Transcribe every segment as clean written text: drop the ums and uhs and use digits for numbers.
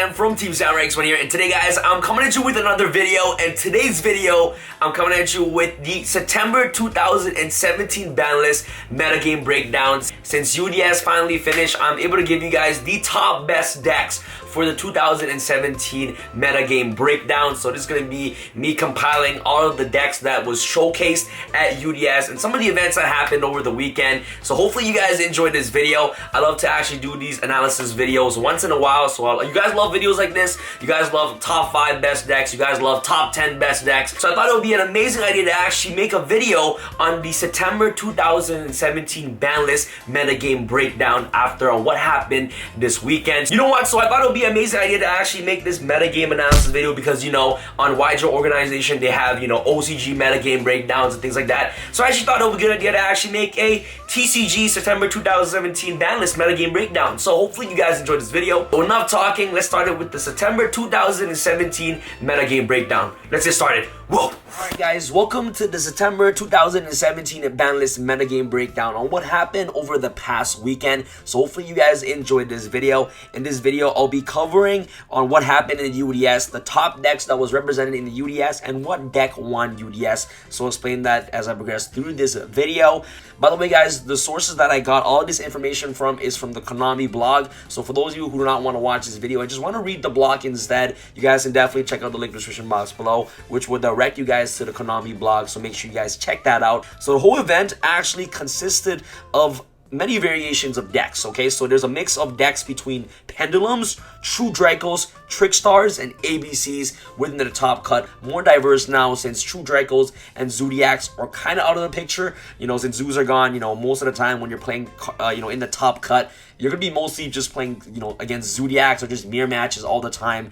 again from TeamSamuraiX1 here, and today guys, I'm coming at you with another video, and today's video, I'm coming at you with the September 2017 ban list metagame breakdowns. Since UDS finally finished, I'm able to give you guys the top best decks for the 2017 metagame breakdown. So this is going to be me compiling all of the decks that was showcased at UDS and some of the events that happened over the weekend. So hopefully you guys enjoyed this video. I love to actually do these analysis videos once in a while. So you guys love videos like this. You guys love top 5 best decks. You guys love top 10 best decks. So I thought it would be an amazing idea to actually make a video on the September 2017 ban list metagame breakdown after what happened this weekend. You know what? So I thought it would be an amazing idea to actually make this metagame analysis video because, you know, on YGOPro organization, they have, you know, OCG metagame breakdowns and things like that. So I actually thought it would be a good idea to actually make a TCG September 2017 ban list metagame breakdown. So hopefully you guys enjoyed this video. So enough talking, let's start it with the September 2017 metagame breakdown. Let's get started. Whoa! Alright guys, welcome to the September 2017 ban list metagame breakdown on what happened over the past weekend. So hopefully you guys enjoyed this video. In this video, I'll be covering on what happened in the UDS, the top decks that was represented in the UDS, and what deck won UDS. So I'll explain that as I progress through this video. By the way guys, the sources that I got all this information from is from the Konami blog. So for those of you who do not want to watch this video and just want to read the blog instead, you guys can definitely check out the link in the description box below, which will direct you guys to the Konami blog. So make sure you guys check that out. So the whole event actually consisted of many variations of decks. Okay, so there's a mix of decks between Pendulums, True Dracos, Trickstars, and ABCs within the top cut. More diverse now since True Dracos and Zodiacs are kind of out of the picture. You know, since Zoos are gone, you know, most of the time when you're playing, you know, in the top cut, you're going to be mostly just playing, you know, against Zodiacs or just mirror matches all the time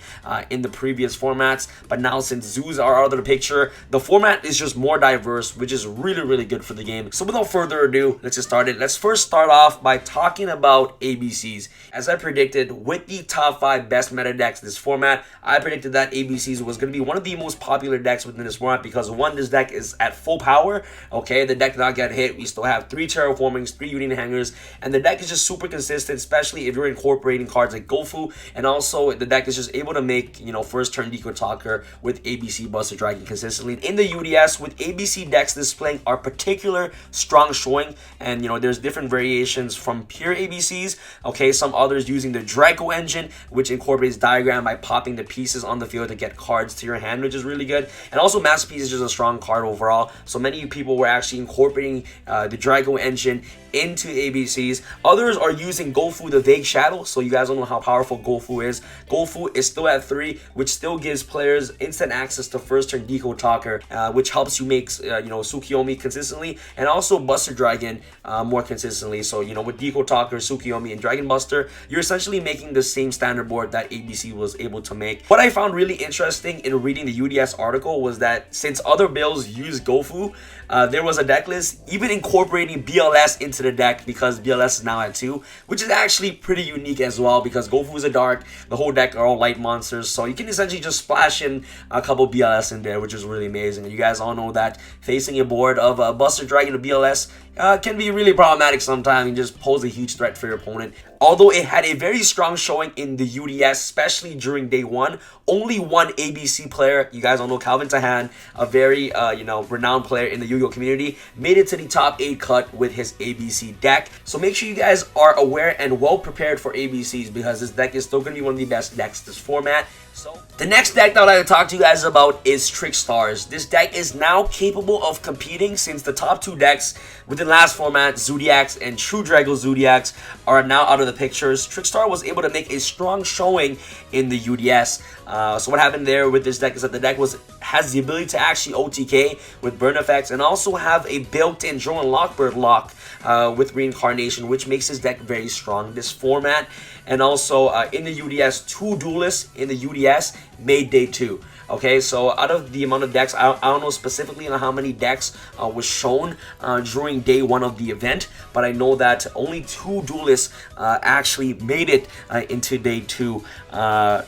in the previous formats. But now since Zoos are out of the picture, the format is just more diverse, which is really, really good for the game. So without further ado, let's get started. Let's first start off by talking about ABCs. As I predicted, with the top 5 best meta decks in this format, I predicted that ABCs was going to be one of the most popular decks within this format because one, this deck is at full power. Okay, the deck did not get hit. We still have 3 terraformings, 3 union hangers, and the deck is just super consistent, especially if you're incorporating cards like Gofu, and also the deck is just able to make, you know, first turn Deco Talker with ABC Buster Dragon consistently. In the UDS, with ABC decks displaying our particular strong showing, and you know, there's different variations from pure ABCs. Okay, some others using the Draco engine, which incorporates diagram by popping the pieces on the field to get cards to your hand, which is really good. And also Masterpiece is just a strong card overall. So many people were actually incorporating the Draco engine into ABCs. Others are using Gofu the Vague Shadow. So you guys don't know how powerful Gofu is. Gofu is still at 3, which still gives players instant access to first turn Deco Talker, which helps you make you know, Tsukiyomi consistently, and also Buster Dragon more consistently. So you know, with Deco Talker, Tsukiyomi, and Dragon Buster, you're essentially making the same standard board that ABC was able to make. What I found really interesting in reading the UDS article was that since other builds use Gofu, there was a deck list even incorporating BLS into the deck because BLS is now at 2, which is actually pretty unique as well because Gofu is a dark, the whole deck are all light monsters, so you can essentially just splash in a couple BLS in there, which is really amazing. And you guys all know that facing a board of Buster Dragon or BLS can be really problematic sometimes and just pose a huge threat for your opponent. Although it had a very strong showing in the UDS, especially during day 1, only one ABC player, you guys all know Calvin Tahan, a very you know, renowned player in the Yu-Gi-Oh community, made it to the top 8 cut with his ABC deck. So make sure you guys are aware and well prepared for ABCs because this deck is still going to be one of the best decks this format. So the next deck that I'd like to talk to you guys about is Trickstars. This deck is now capable of competing since the top 2 decks within last format, Zodiacs and True Draco Zodiacs, are now out of the pictures. Trickstar was able to make a strong showing in the UDS. So what happened there with this deck is that the deck has the ability to actually OTK with burn effects and also have a built-in Drone Lockbird lock with reincarnation, which makes this deck very strong this format. And also in the UDS, 2 duelists in the UDS made day 2. Okay, so out of the amount of decks, I don't know specifically on how many decks was shown during day 1 of the event, but I know that only 2 duelists actually made it into day 2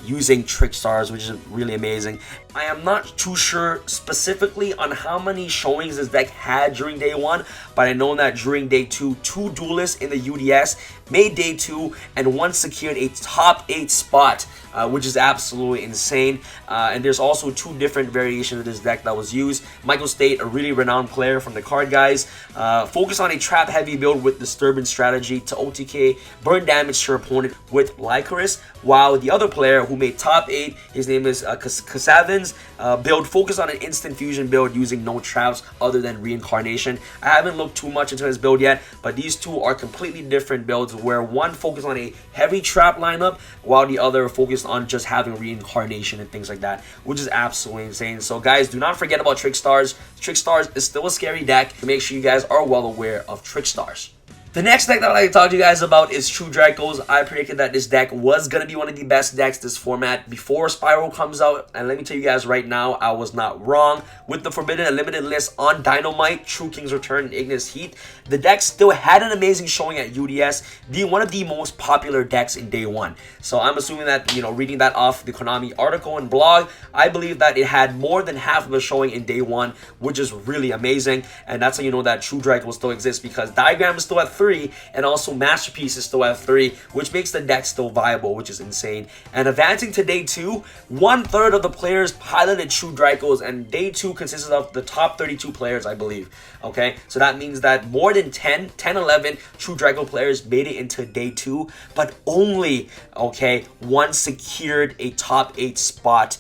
using Trickstars, which is really amazing. I am not too sure specifically on how many showings this deck had during day 1, but I know that during day 2, 2 duelists in the UDS made day 2 and one secured a top 8 spot, which is absolutely insane. And there's also 2 different variations of this deck that was used. Michael State, a really renowned player from the card guys, focused on a trap heavy build with disturbance strategy to OTK, burn damage to your opponent with Lycoris, while the other player who made top 8, his name is Kasavins, build focused on an instant fusion build using no traps other than reincarnation. I haven't looked too much into his build yet, but these 2 are completely different builds, where one focused on a heavy trap lineup while the other focused on just having reincarnation and things like that, which is absolutely insane. So guys, do not forget about Trickstars. Trickstars is still a scary deck. Make sure you guys are well aware of Trickstars. The next deck that I'd like to talk to you guys about is True Dracos. I predicted that this deck was going to be one of the best decks this format before Spiral comes out. And let me tell you guys right now, I was not wrong. With the Forbidden Unlimited list on Dynamite, True King's Return, and Ignis Heat, the deck still had an amazing showing at UDS, being one of the most popular decks in day 1. So I'm assuming that, you know, reading that off the Konami article and blog, I believe that it had more than half of a showing in day 1, which is really amazing. And that's how you know that True Dracos still exists, because Diagram is still at 3. And also Masterpiece is still at 3, which makes the deck still viable, which is insane. And advancing to day 2, 1/3 of the players piloted True Dracos, and day 2 consisted of the top 32 players, I believe. Okay, so that means that more than 11 True Draco players made it into day 2, but only, okay, one secured a top 8 spot,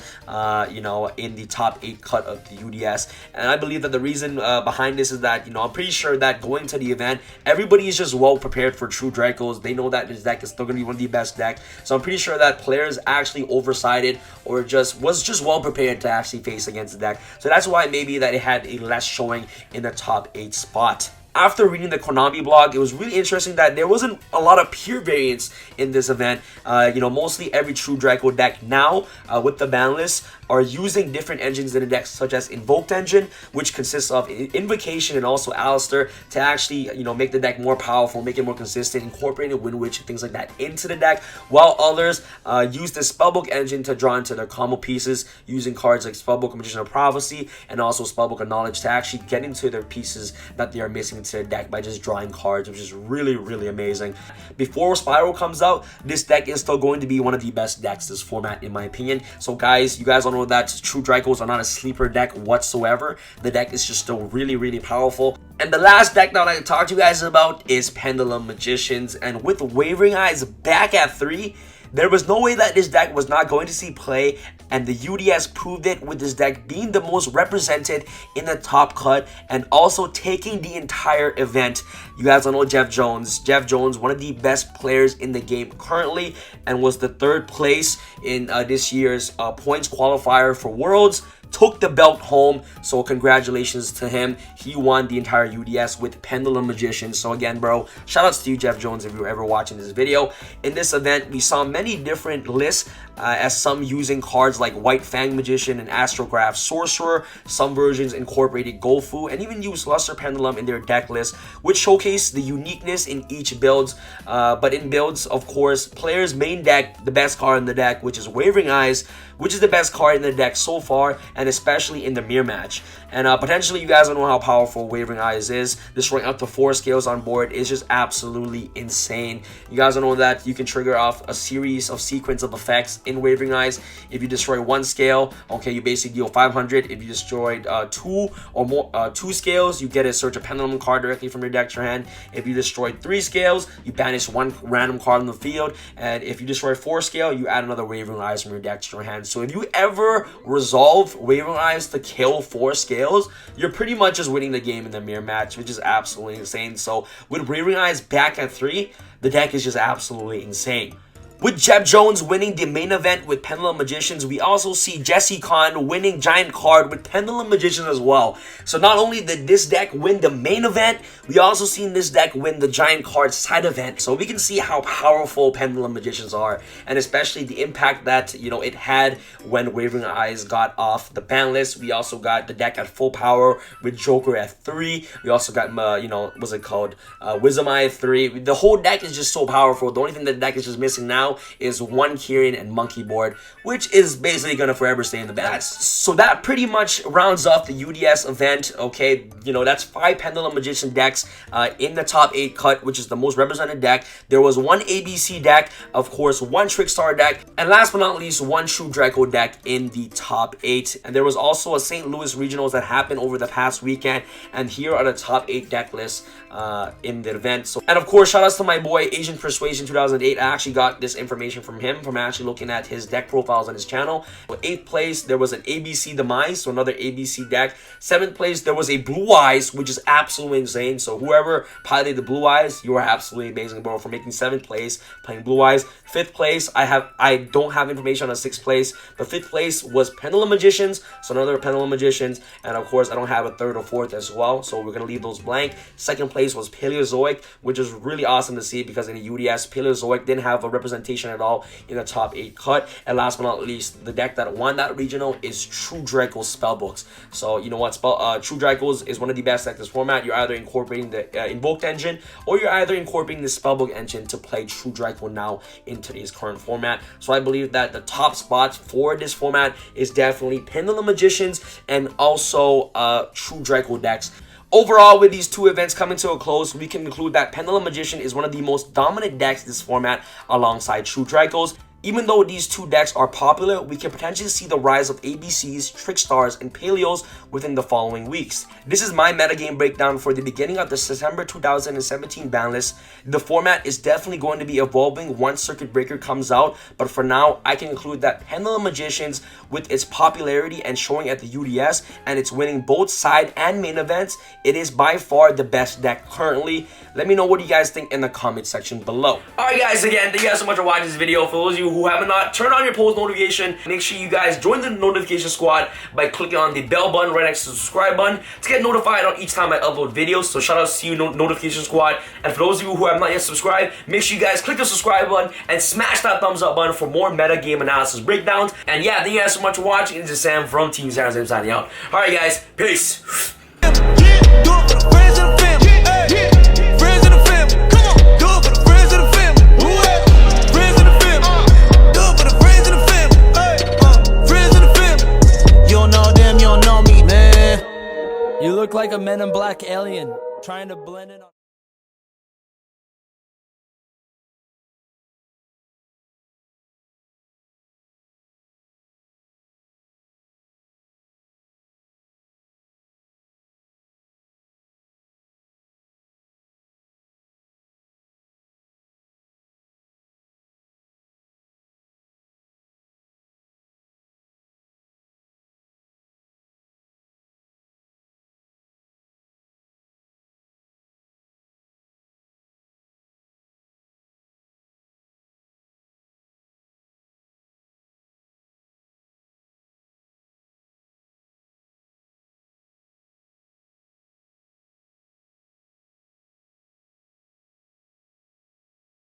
you know, in the top 8 cut of the UDS. And I believe that the reason behind this is that, you know, I'm pretty sure that going to the event, everybody is just well prepared for True Dracos. They know that this deck is still going to be one of the best decks. So I'm pretty sure that players actually oversighted or was just well prepared to actually face against the deck. So that's why maybe that it had a less showing in the top 8 spot. After reading the Konami blog, it was really interesting that there wasn't a lot of pure variants in this event. You know, mostly every True Draco deck now with the ban list are using different engines in the deck, such as Invoked Engine, which consists of Invocation and also Alistair, to actually, you know, make the deck more powerful, make it more consistent, incorporating Wind Witch and things like that into the deck, while others use the Spellbook engine to draw into their combo pieces, using cards like Spellbook Magician of Prophecy and also Spellbook of Knowledge to actually get into their pieces that they are missing into their deck by just drawing cards, which is really, really amazing. Before Spiral comes out, this deck is still going to be one of the best decks this format, in my opinion. So guys, you guys all know that True Dracos are not a sleeper deck whatsoever. The deck is just still really, really powerful. And the last deck that I like to talk to you guys about is Pendulum Magicians. And with Wavering Eyes back at 3, there was no way that this deck was not going to see play, and the UDS proved it with this deck being the most represented in the top cut and also taking the entire event. You guys all know Jeff Jones. Jeff Jones, one of the best players in the game currently, and was the 3rd place in this year's points qualifier for Worlds. Took the belt home, so congratulations to him. He won the entire UDS with Pendulum Magician. So again, bro, shout outs to you, Jeff Jones, if you're ever watching this video. In this event, we saw many different lists, as some using cards like White Fang Magician and Astrograph Sorcerer. Some versions incorporated Golfu and even used Luster Pendulum in their deck list, which showcased the uniqueness in each builds. But in builds, of course, players' main deck, the best card in the deck, which is Wavering Eyes, which is the best card in the deck so far, and especially in the mirror match. And potentially, you guys don't know how powerful Wavering Eyes is. Destroying up to 4 scales on board is just absolutely insane. You guys don't know that you can trigger off a series of sequence of effects in Wavering Eyes. If you destroy 1 scale, okay, you basically deal 500. If you destroyed 2 or more, 2 scales, you get a Search a Pendulum card directly from your deck to your hand. If you destroyed 3 scales, you banish 1 random card on the field. And if you destroy 4 scale, you add another Wavering Eyes from your deck to your hand. So if you ever resolve Wavering Eyes to kill 4 scales, you're pretty much just winning the game in the mirror match, which is absolutely insane. So with Wavering Eyes back at 3, the deck is just absolutely insane. With Jeff Jones winning the main event with Pendulum Magicians, we also see Jesse Khan winning Giant Card with Pendulum Magicians as well. So not only did this deck win the main event, we also seen this deck win the Giant Card side event. So we can see how powerful Pendulum Magicians are, and especially the impact that, you know, it had when Wavering Eyes got off the ban list. We also got the deck at full power with Joker at 3. We also got, you know, what's it called? Wisdom Eye at 3. The whole deck is just so powerful. The only thing the deck is just missing now now is 1 Kirin and Monkey board, which is basically gonna forever stay in the ban list. So that pretty much rounds off the UDS event. Okay, you know, that's 5 Pendulum Magician decks in the top 8 cut, which is the most represented deck. There was 1 ABC deck, of course, 1 Trickstar deck, and last but not least, 1 True Draco deck in the top 8. And there was also a St. Louis regionals that happened over the past weekend, and here are the top 8 deck lists in the event. So, and of course, shout outs to my boy Asian Persuasion 2008. I actually got this information from him from actually looking at his deck profiles on his channel. So 8th place, there was an ABC Demise, so another ABC deck. 7th place, there was a Blue Eyes, which is absolutely insane. So whoever piloted the Blue Eyes, you are absolutely amazing, bro, for making 7th place playing Blue Eyes. 5th place, I don't have information on 6th place, but 5th place was Pendulum Magicians, so another Pendulum Magicians, and of course I don't have a 3rd or 4th as well, so we're gonna leave those blank. 2nd place was Paleozoic, which is really awesome to see because in the UDS, Paleozoic didn't have a representation at all in the top 8 cut. And last but not least, the deck that won that regional is True Draco Spellbooks. So you know what, True Dracos is one of the best decks this format. You're either incorporating the Invoked engine, or you're either incorporating the Spellbook engine to play True Draco now in today's current format. So I believe that the top spots for this format is definitely Pendulum Magicians and also True Draco decks. Overall, with these 2 events coming to a close, we can conclude that Pendulum Magician is one of the most dominant decks in this format alongside True Dracos. Even though these 2 decks are popular, we can potentially see the rise of ABCs, Trickstars, and Paleos within the following weeks. This is my metagame breakdown for the beginning of the September 2017 ban list. The format is definitely going to be evolving once Circuit Breaker comes out, but for now, I can conclude that Pendulum Magicians, with its popularity and showing at the UDS, and it's winning both side and main events, it is by far the best deck currently. Let me know what you guys think in the comment section below. Alright guys, again, thank you guys so much for watching this video. For those of you who haven't turn on your post notification, make sure you guys join the notification squad by clicking on the bell button right next to the subscribe button to get notified on each time I upload videos. So shout out to you, notification squad. And for those of you who have not yet subscribed, make sure you guys click the subscribe button and smash that thumbs up button for more meta game analysis breakdowns. And yeah, thank you guys so much for watching. This is Sam from Team SamHamTV signing out. Alright guys, peace. You look like a Men in Black alien trying to blend in on